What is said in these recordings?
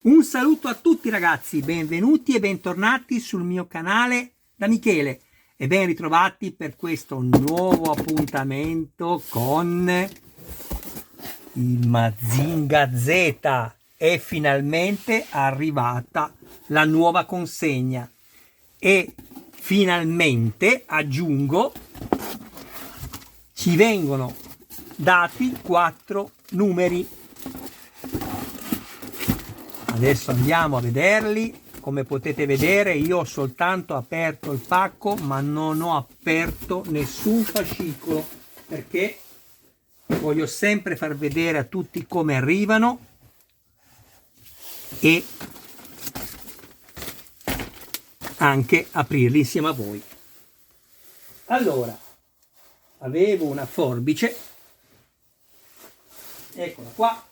Un saluto a tutti ragazzi, benvenuti e bentornati sul mio canale da Michele e ben ritrovati per questo nuovo appuntamento con il Mazinga Z. È finalmente arrivata la nuova consegna e finalmente, aggiungo, ci vengono dati 4 numeri. Adesso andiamo a vederli. Come potete vedere, io ho soltanto aperto il pacco, ma non ho aperto nessun fascicolo perché voglio sempre far vedere a tutti come arrivano e anche aprirli insieme a voi. Allora, avevo una forbice, eccola qua.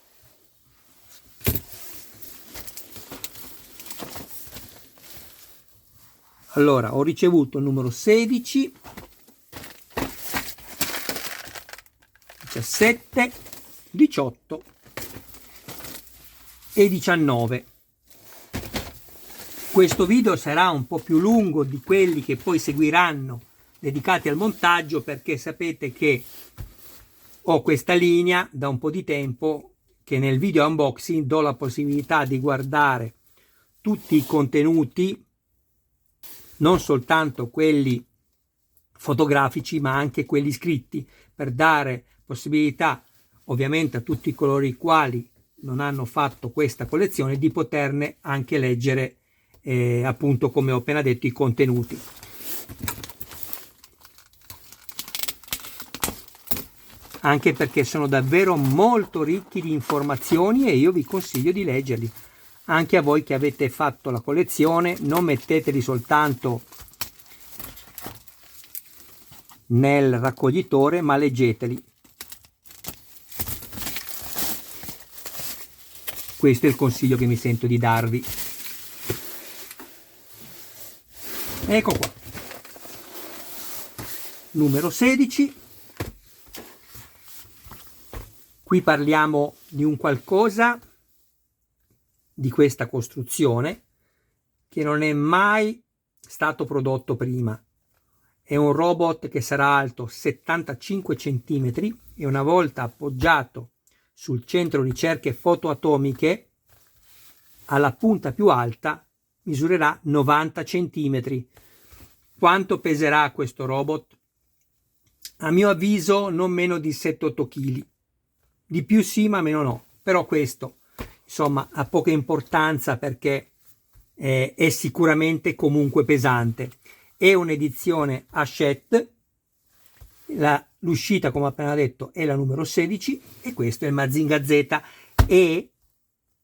Allora, ho ricevuto il numero 16, 17, 18 e 19. Questo video sarà un po' più lungo di quelli che poi seguiranno dedicati al montaggio, perché sapete che ho questa linea da un po' di tempo che nel video unboxing do la possibilità di guardare tutti i contenuti, non soltanto quelli fotografici ma anche quelli scritti, per dare possibilità ovviamente a tutti coloro i quali non hanno fatto questa collezione di poterne anche leggere appunto, come ho appena detto, i contenuti. Anche perché sono davvero molto ricchi di informazioni e io vi consiglio di leggerli. Anche a voi che avete fatto la collezione, non metteteli soltanto nel raccoglitore, ma leggeteli. Questo è il consiglio che mi sento di darvi. Ecco qua. Numero 16. Qui parliamo di un qualcosa di questa costruzione che non è mai stato prodotto prima. È un robot che sarà alto 75 cm e una volta appoggiato sul centro ricerche fotoatomiche alla punta più alta misurerà 90 cm. Quanto peserà questo robot? A mio avviso non meno di 7-8 kg. Di più sì, ma meno no. Però questo insomma ha poca importanza perché è sicuramente comunque pesante. È un'edizione Hachette, l'uscita come ho appena detto è la numero 16 e questo è il Mazinga Z. E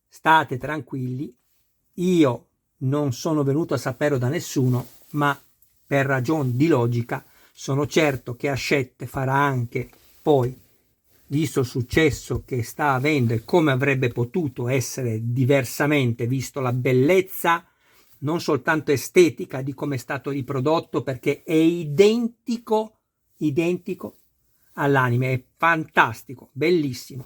state tranquilli, io non sono venuto a saperlo da nessuno, ma per ragioni di logica sono certo che Hachette farà anche poi, visto il successo che sta avendo e come avrebbe potuto essere diversamente, visto la bellezza non soltanto estetica di come è stato riprodotto, perché è identico all'anime, è fantastico, bellissimo,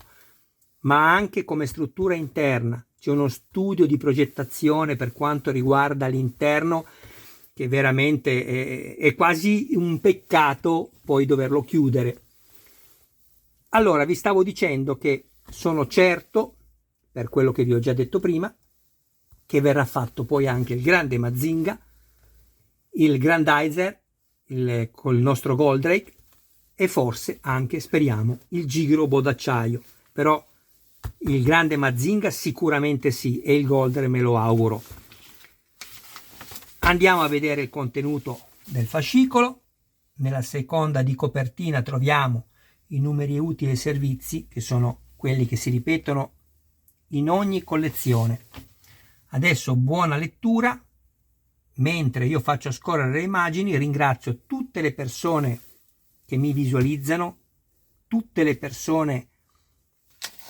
ma anche come struttura interna. C'è uno studio di progettazione per quanto riguarda l'interno che veramente è quasi un peccato poi doverlo chiudere. Allora, vi stavo dicendo che sono certo, per quello che vi ho già detto prima, che verrà fatto poi anche il grande Mazinga, il Grandizer, col nostro Goldrake e forse anche, speriamo, il Gigrobo d'acciaio. Però il grande Mazinga sicuramente sì, e il Goldrake me lo auguro. Andiamo a vedere il contenuto del fascicolo. Nella seconda di copertina troviamo i numeri utili e servizi, che sono quelli che si ripetono in ogni collezione. Adesso buona lettura. Mentre io faccio scorrere le immagini, ringrazio tutte le persone che mi visualizzano, tutte le persone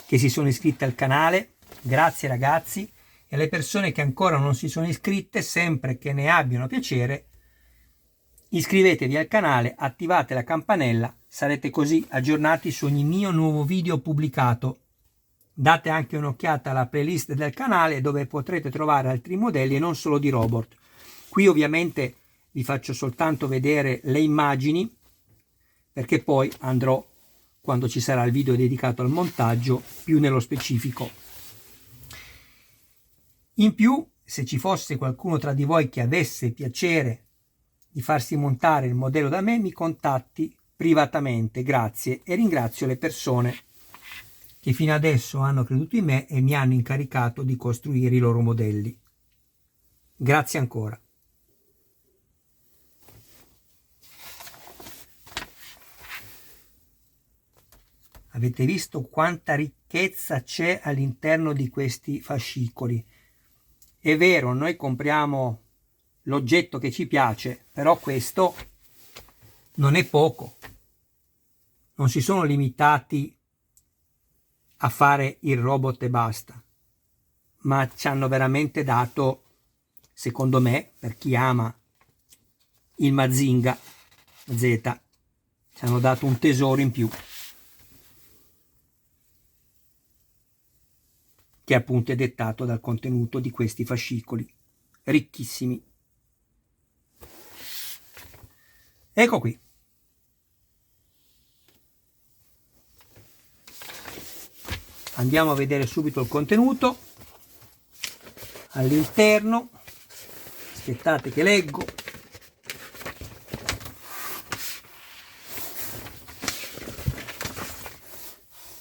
che si sono iscritte al canale. Grazie ragazzi. E alle persone che ancora non si sono iscritte, sempre che ne abbiano piacere, iscrivetevi al canale, attivate la campanella, sarete così aggiornati su ogni mio nuovo video pubblicato. date anche un'occhiata alla playlist del canale dove potrete trovare altri modelli e non solo di robot. Qui ovviamente vi faccio soltanto vedere le immagini, perché poi andrò, quando ci sarà il video dedicato al montaggio, più nello specifico. In più, se ci fosse qualcuno tra di voi che avesse piacere di farsi montare il modello da me, mi contatti privatamente, grazie, e ringrazio le persone che fino adesso hanno creduto in me e mi hanno incaricato di costruire i loro modelli. Grazie ancora. Avete visto quanta ricchezza c'è all'interno di questi fascicoli? È vero, noi compriamo l'oggetto che ci piace, però questo non è poco. Non si sono limitati a fare il robot e basta, ma ci hanno veramente dato, secondo me, per chi ama il Mazinga Z, ci hanno dato un tesoro in più, che appunto è dettato dal contenuto di questi fascicoli ricchissimi. Ecco qui. Andiamo a vedere subito il contenuto. All'interno, aspettate che leggo.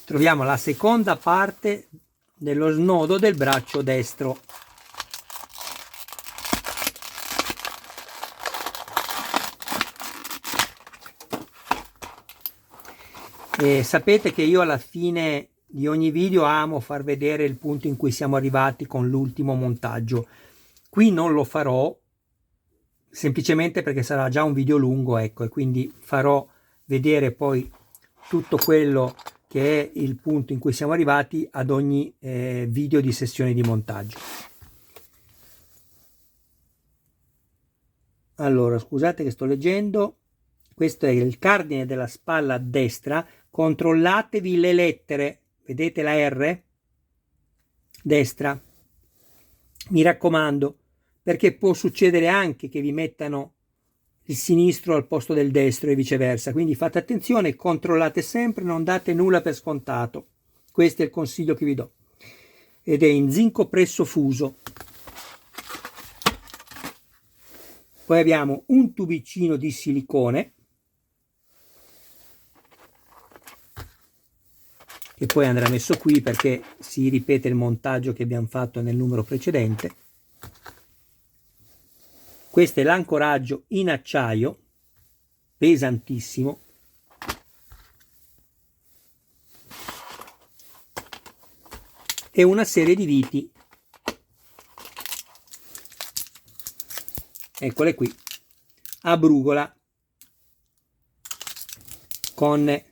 Troviamo la seconda parte dello snodo del braccio destro. E sapete che io alla fine di ogni video amo far vedere il punto in cui siamo arrivati con l'ultimo montaggio. Qui non lo farò, semplicemente perché sarà già un video lungo, ecco, e quindi farò vedere poi tutto quello che è il punto in cui siamo arrivati ad ogni video di sessione di montaggio. Allora, scusate che sto leggendo. Questo è il cardine della spalla a destra. Controllatevi le lettere, vedete la R? Destra. Mi raccomando, perché può succedere anche che vi mettano il sinistro al posto del destro e viceversa, quindi fate attenzione, controllate sempre, non date nulla per scontato. Questo è il consiglio che vi do. Ed è in zinco presso fuso. Poi abbiamo un tubicino di silicone, che poi andrà messo qui perché si ripete il montaggio che abbiamo fatto nel numero precedente. Questo è l'ancoraggio in acciaio, pesantissimo. E una serie di viti. Eccole qui, a brugola, con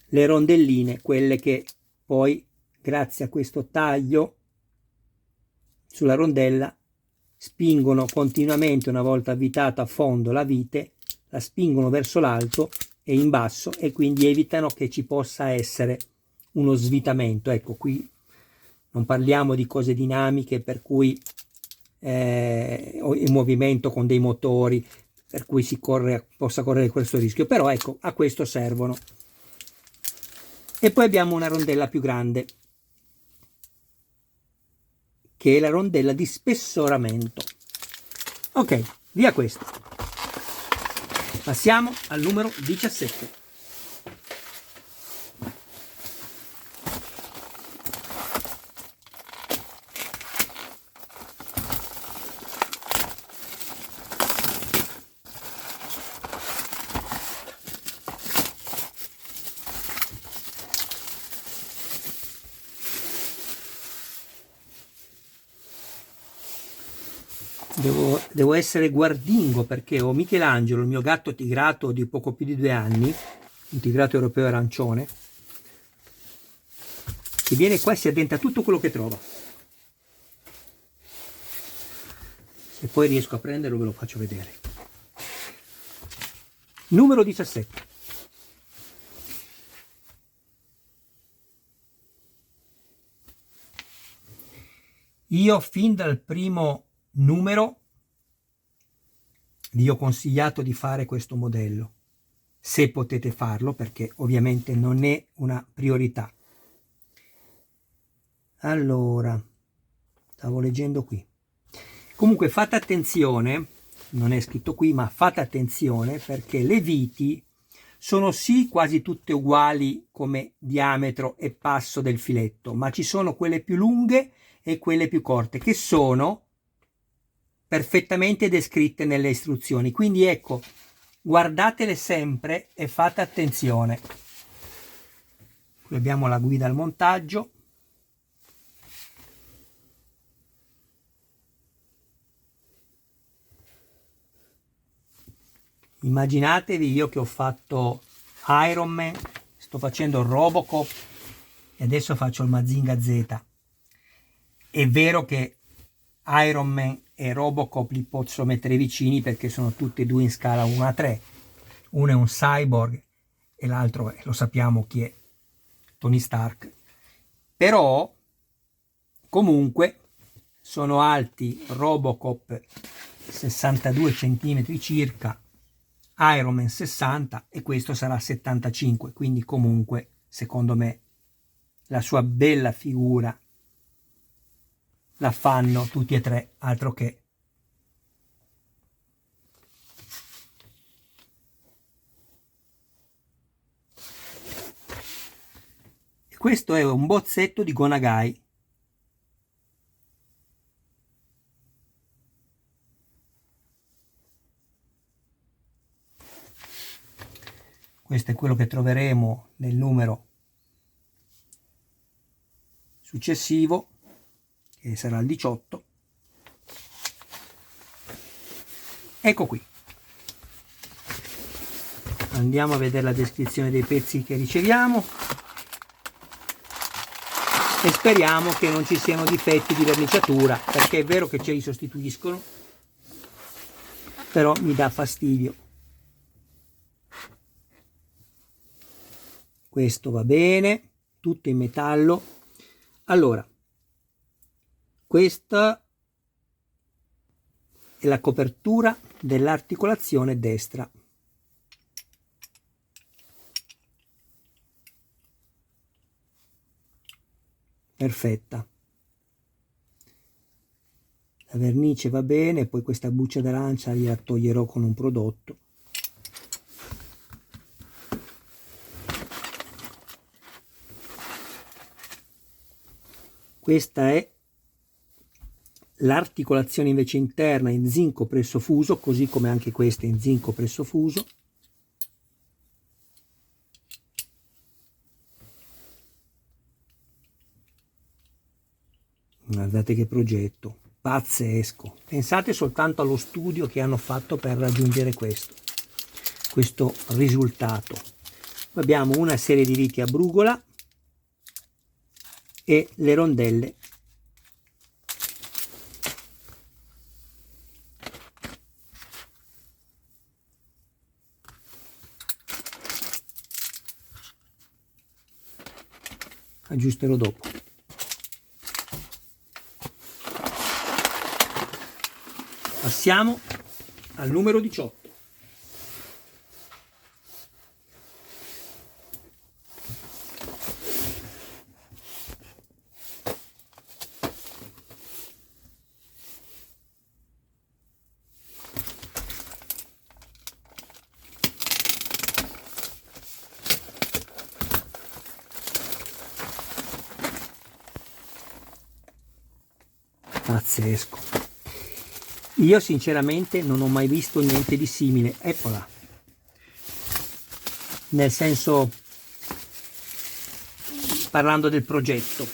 le rondelline, quelle che poi, grazie a questo taglio sulla rondella, spingono continuamente, una volta avvitata a fondo la vite, la spingono verso l'alto e in basso, e quindi evitano che ci possa essere uno svitamento. Ecco, qui non parliamo di cose dinamiche per cui in movimento con dei motori, per cui possa correre questo rischio, però ecco, a questo servono. E poi abbiamo una rondella più grande, che è la rondella di spessoramento. Ok, via questo. Passiamo al numero 17. Devo essere guardingo perché ho Michelangelo, il mio gatto tigrato di poco più di 2 anni, un tigrato europeo arancione, che viene qua e si addenta tutto quello che trova. Se poi riesco a prenderlo ve lo faccio vedere. Numero 17. Io fin dal primo numero vi ho consigliato di fare questo modello, se potete farlo, perché ovviamente non è una priorità. Allora, stavo leggendo qui. Comunque fate attenzione, non è scritto qui, ma fate attenzione perché le viti sono sì quasi tutte uguali come diametro e passo del filetto, ma ci sono quelle più lunghe e quelle più corte che sono perfettamente descritte nelle istruzioni. Quindi ecco, guardatele sempre e fate attenzione. Qui abbiamo la guida al montaggio. Immaginatevi io che ho fatto Iron Man, sto facendo il Robocop e adesso faccio il Mazinga Z. È vero che Iron Man e Robocop li posso mettere vicini perché sono tutti e due in scala 1:3. Uno è un cyborg e l'altro lo sappiamo chi è, Tony Stark. Però comunque sono alti Robocop 62 cm circa, Iron Man 60 e questo sarà 75, quindi comunque secondo me la sua bella figura la fanno tutti e tre, altro che. E questo è un bozzetto di Go Nagai. Questo è quello che troveremo nel numero successivo, che sarà il 18. Ecco qui. Andiamo a vedere la descrizione dei pezzi che riceviamo e speriamo che non ci siano difetti di verniciatura, perché è vero che ce li sostituiscono, però mi dà fastidio. Questo va bene, tutto in metallo. Allora, questa è la copertura dell'articolazione destra. Perfetta. La vernice va bene, poi questa buccia d'arancia la toglierò con un prodotto. Questa è l'articolazione invece interna in zinco presso fuso, così come anche questa in zinco presso fuso. Guardate che progetto pazzesco, pensate soltanto allo studio che hanno fatto per raggiungere questo risultato. Abbiamo una serie di viti a brugola e le rondelle aggiusterò dopo. Passiamo al numero 18. Pazzesco. Io sinceramente non ho mai visto niente di simile. Eccola. Nel senso, parlando del progetto.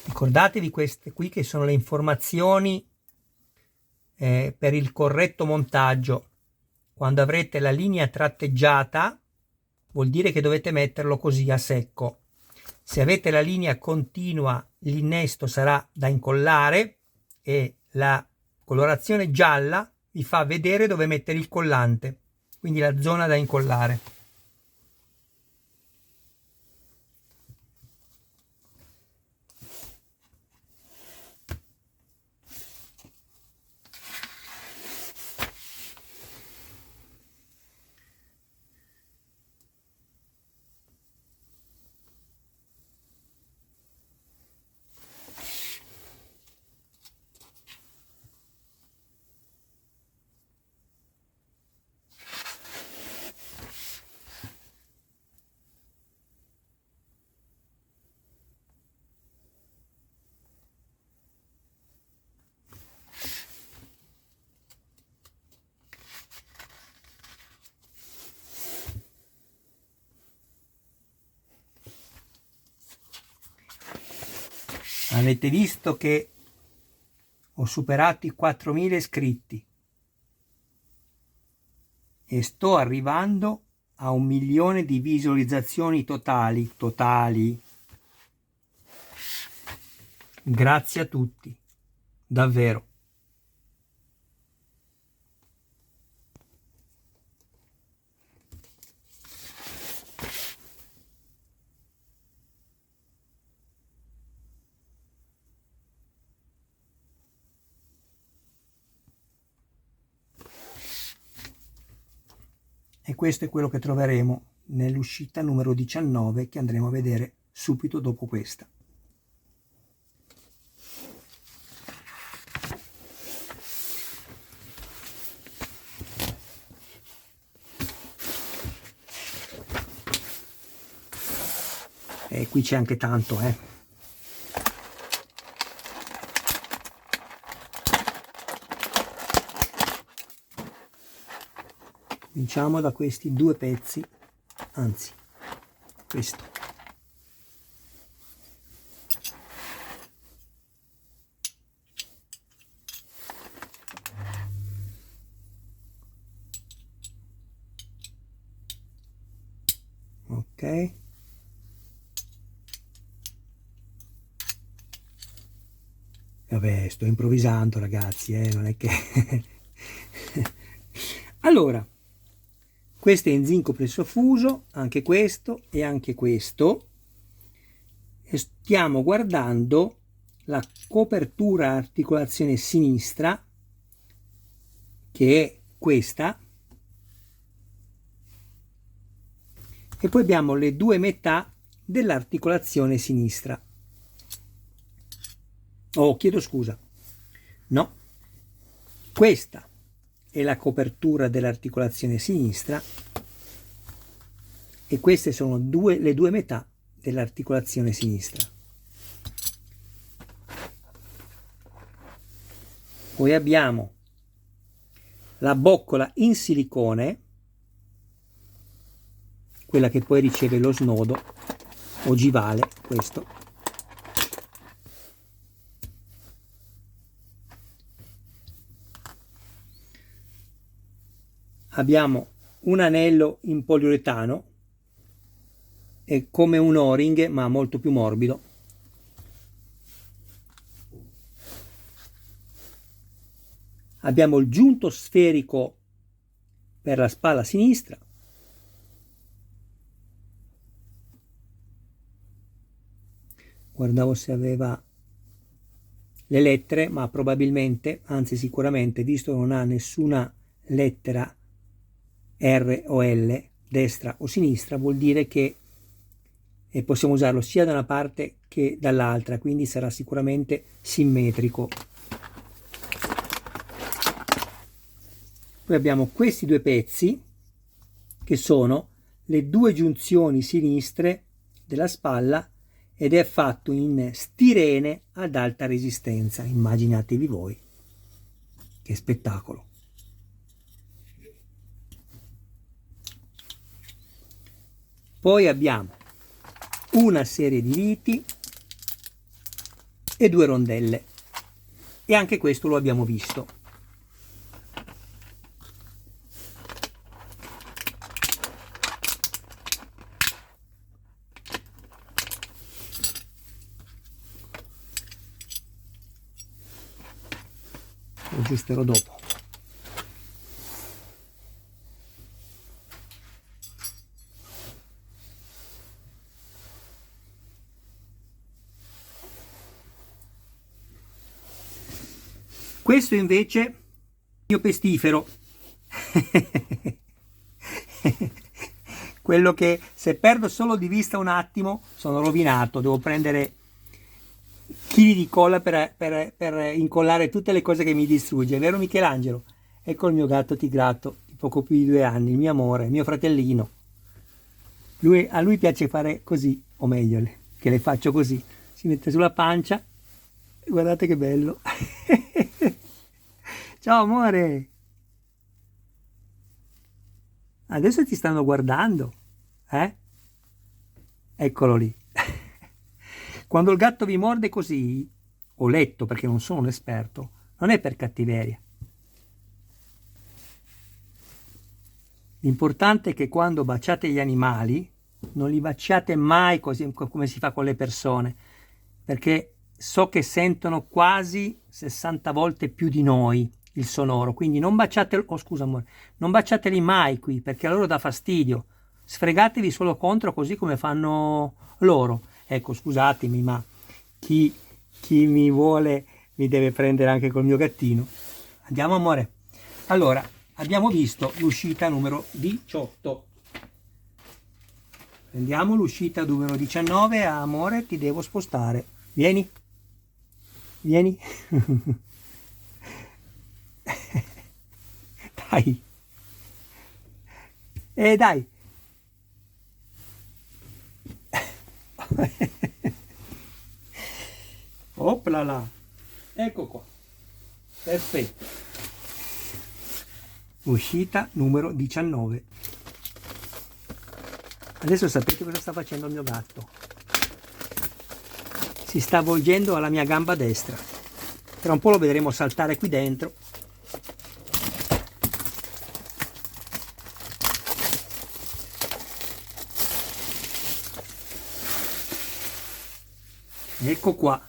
Ricordatevi queste qui che sono le informazioni per il corretto montaggio. Quando avrete la linea tratteggiata vuol dire che dovete metterlo così a secco. Se avete la linea continua, l'innesto sarà da incollare e la colorazione gialla vi fa vedere dove mettere il collante, quindi la zona da incollare. Avete visto che ho superato i 4.000 iscritti e sto arrivando a 1 milione di visualizzazioni totali. Grazie a tutti, davvero. E questo è quello che troveremo nell'uscita numero 19 che andremo a vedere subito dopo questa. E qui c'è anche tanto, Cominciamo da questi due pezzi, anzi, questo. Ok. Vabbè, sto improvvisando, ragazzi, non è che... Allora, questo è in zinco presso fuso, anche questo e anche questo. E stiamo guardando la copertura articolazione sinistra, che è questa, e poi abbiamo le due metà dell'articolazione sinistra. Oh, chiedo scusa. No, questa è la copertura dell'articolazione sinistra e queste sono le due metà dell'articolazione sinistra. Poi abbiamo la boccola in silicone, quella che poi riceve lo snodo ogivale, questo. Abbiamo un anello in poliuretano, è come un O-ring ma molto più morbido. Abbiamo il giunto sferico per la spalla sinistra. Guardavo se aveva le lettere, ma probabilmente, anzi sicuramente, visto che non ha nessuna lettera R o L, destra o sinistra, vuol dire che possiamo usarlo sia da una parte che dall'altra, quindi sarà sicuramente simmetrico. Poi abbiamo questi due pezzi che sono le due giunzioni sinistre della spalla ed è fatto in stirene ad alta resistenza. Immaginatevi voi che spettacolo. Poi abbiamo una serie di viti e due rondelle e anche questo lo abbiamo visto. lo aggiusterò dopo. Questo invece è il mio pestifero. Quello che se perdo solo di vista un attimo sono rovinato, devo prendere chili di colla per incollare tutte le cose che mi distrugge, è vero Michelangelo? Ecco il mio gatto tigrato di poco più di 2 anni, il mio amore, il mio fratellino. A lui piace fare così, o meglio, che le faccio così, si mette sulla pancia, guardate che bello. Ciao amore! Adesso ti stanno guardando, eh? Eccolo lì. Quando il gatto vi morde così, ho letto perché non sono un esperto, non è per cattiveria. L'importante è che quando baciate gli animali, non li baciate mai così come si fa con le persone, perché so che sentono quasi 60 volte più di noi il sonoro, quindi non baciate, oh scusa amore, non baciateli mai qui perché a loro dà fastidio, sfregatevi solo contro così come fanno loro. Ecco, scusatemi, ma chi mi vuole mi deve prendere anche col mio gattino. Andiamo amore. Allora, abbiamo visto l'uscita numero 18. Prendiamo l'uscita numero 19, amore, ti devo spostare. Vieni. Vieni. Dai. Dai. Oplala. Ecco qua. Perfetto. Uscita numero 19. Adesso sapete cosa sta facendo il mio gatto? Si sta avvolgendo alla mia gamba destra. Tra un po' lo vedremo saltare qui dentro. Ecco qua.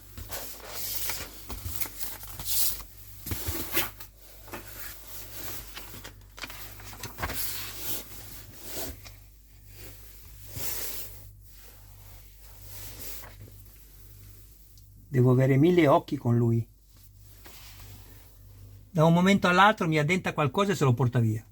Devo avere 1000 occhi con lui. Da un momento all'altro mi addenta qualcosa e se lo porta via.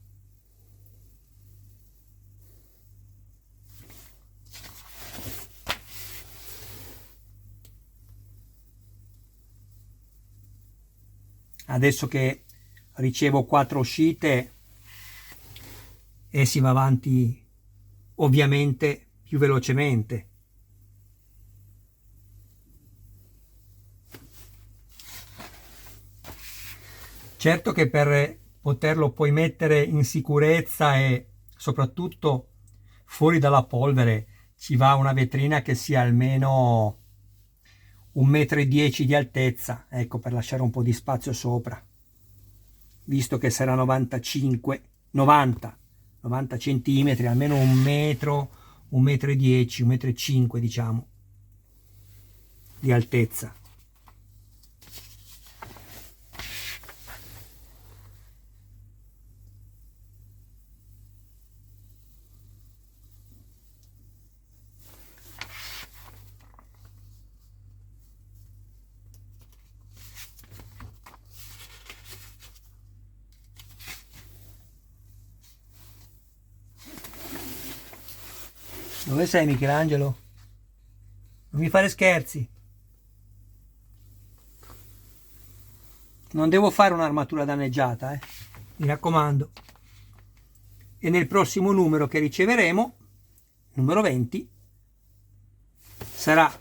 Adesso che ricevo 4 uscite e si va avanti ovviamente più velocemente. Certo che per poterlo poi mettere in sicurezza e soprattutto fuori dalla polvere ci va una vetrina che sia almeno 1,10 m di altezza, ecco, per lasciare un po' di spazio sopra, visto che sarà 90 centimetri, almeno 1 metro, 1,10 m, 1,5 m diciamo, di altezza. Dove sei Michelangelo? Non mi fare scherzi. Non devo fare un'armatura danneggiata, mi raccomando. E nel prossimo numero che riceveremo, numero 20, sarà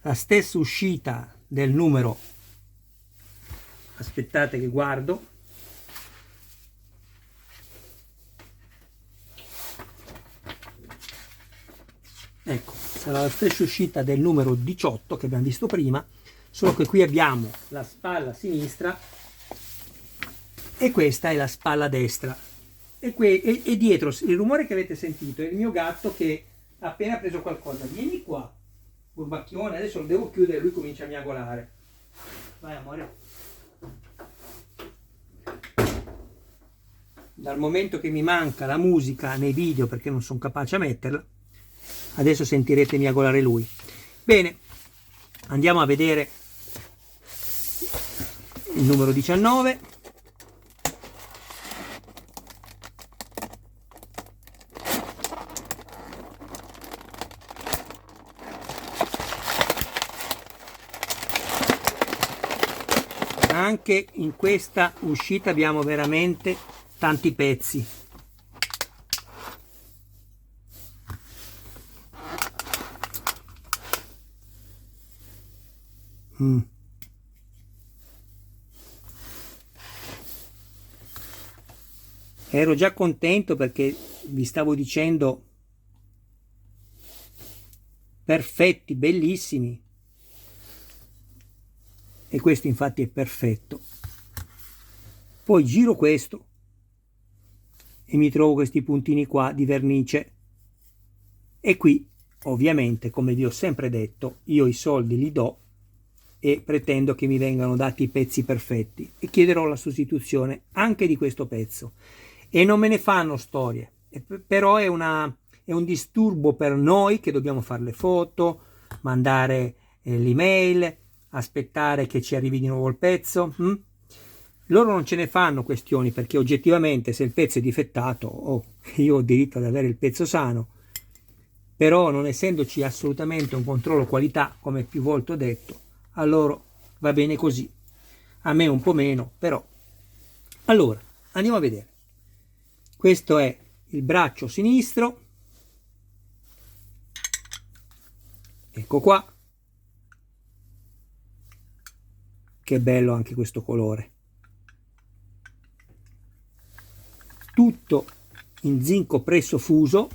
la stessa uscita del numero. Aspettate che guardo. Ecco, sarà la stessa uscita del numero 18 che abbiamo visto prima, solo che qui abbiamo la spalla sinistra e questa è la spalla destra. E dietro il rumore che avete sentito è il mio gatto che ha appena preso qualcosa. Vieni qua, furbacchione, adesso lo devo chiudere, lui comincia a miagolare. Vai amore. dal momento che mi manca la musica nei video perché non sono capace a metterla, adesso sentirete miagolare lui. Bene, andiamo a vedere il numero 19. Anche in questa uscita abbiamo veramente tanti pezzi. Ero già contento perché vi stavo dicendo perfetti, bellissimi, e questo infatti è perfetto. Poi giro questo e mi trovo questi puntini qua di vernice, e qui ovviamente, come vi ho sempre detto, io i soldi li do e pretendo che mi vengano dati i pezzi perfetti, e chiederò la sostituzione anche di questo pezzo. E non me ne fanno storie, però è un disturbo per noi che dobbiamo fare le foto, mandare l'email, aspettare che ci arrivi di nuovo il pezzo. Loro non ce ne fanno questioni, perché oggettivamente se il pezzo è difettato, io ho diritto ad avere il pezzo sano. Però non essendoci assolutamente un controllo qualità, come più volte ho detto, a loro va bene così, a me un po' meno, però. Allora, andiamo a vedere. Questo è il braccio sinistro, ecco qua, che bello anche questo colore, tutto in zinco presso fuso.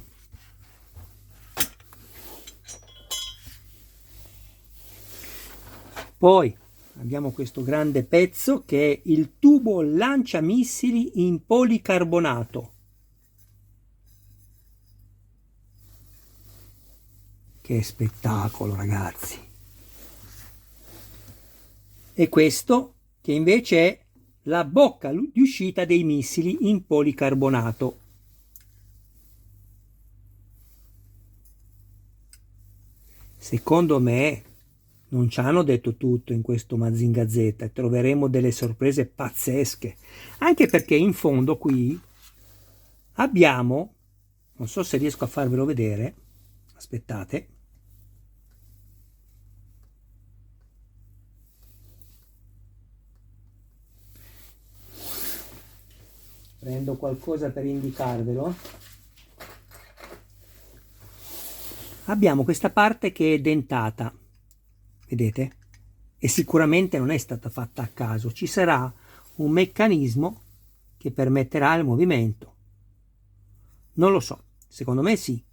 Poi abbiamo questo grande pezzo che è il tubo lanciamissili in policarbonato. Che spettacolo, ragazzi! E questo che invece è la bocca di uscita dei missili in policarbonato. Secondo me non ci hanno detto tutto in questo Mazinga Z e troveremo delle sorprese pazzesche, anche perché in fondo qui abbiamo, non so se riesco a farvelo vedere, aspettate, prendo qualcosa per indicarvelo. Abbiamo questa parte che è dentata, vedete? E sicuramente non è stata fatta a caso, ci sarà un meccanismo che permetterà il movimento. Non lo so, secondo me sì.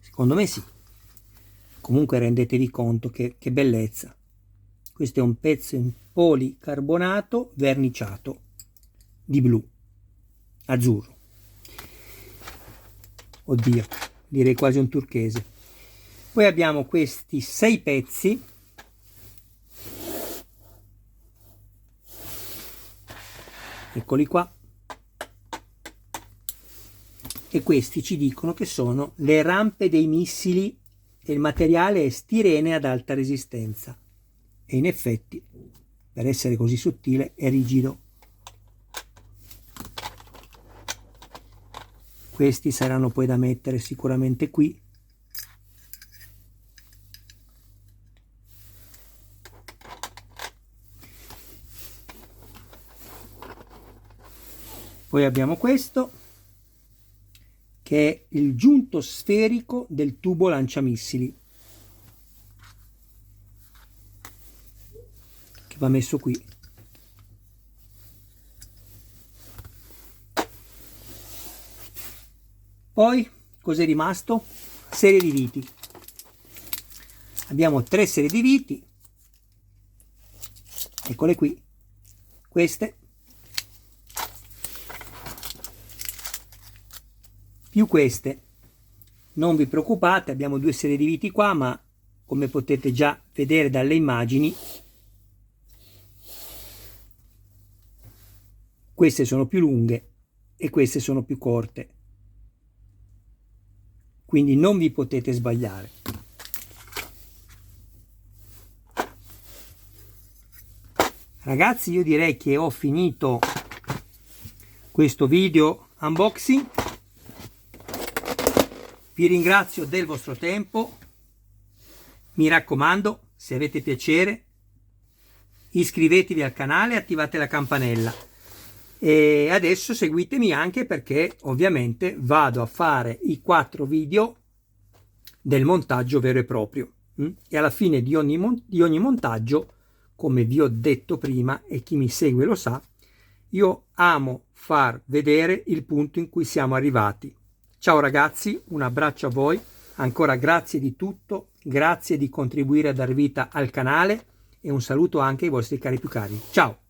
Secondo me sì. Comunque rendetevi conto che bellezza. Questo è un pezzo in policarbonato verniciato di blu, azzurro. Oddio, direi quasi un turchese. Poi abbiamo questi 6 pezzi eccoli qua, e questi ci dicono che sono le rampe dei missili e il materiale è stirene ad alta resistenza, e in effetti per essere così sottile è rigido. Questi saranno poi da mettere sicuramente qui. Poi abbiamo questo che è il giunto sferico del tubo lanciamissili, che va messo qui. Poi cos'è rimasto? Serie di viti. Abbiamo 3 serie di viti, eccole qui, queste, più queste. Non vi preoccupate, abbiamo 2 serie di viti qua, ma come potete già vedere dalle immagini, queste sono più lunghe e queste sono più corte, quindi non vi potete sbagliare. Ragazzi, io direi che ho finito questo video unboxing. Vi ringrazio del vostro tempo. Mi raccomando, se avete piacere, iscrivetevi al canale e attivate la campanella. E adesso seguitemi anche perché ovviamente vado a fare i 4 video del montaggio vero e proprio. E alla fine di ogni montaggio, come vi ho detto prima e chi mi segue lo sa, io amo far vedere il punto in cui siamo arrivati. Ciao ragazzi, un abbraccio a voi, ancora grazie di tutto, grazie di contribuire a dar vita al canale e un saluto anche ai vostri cari più cari. Ciao!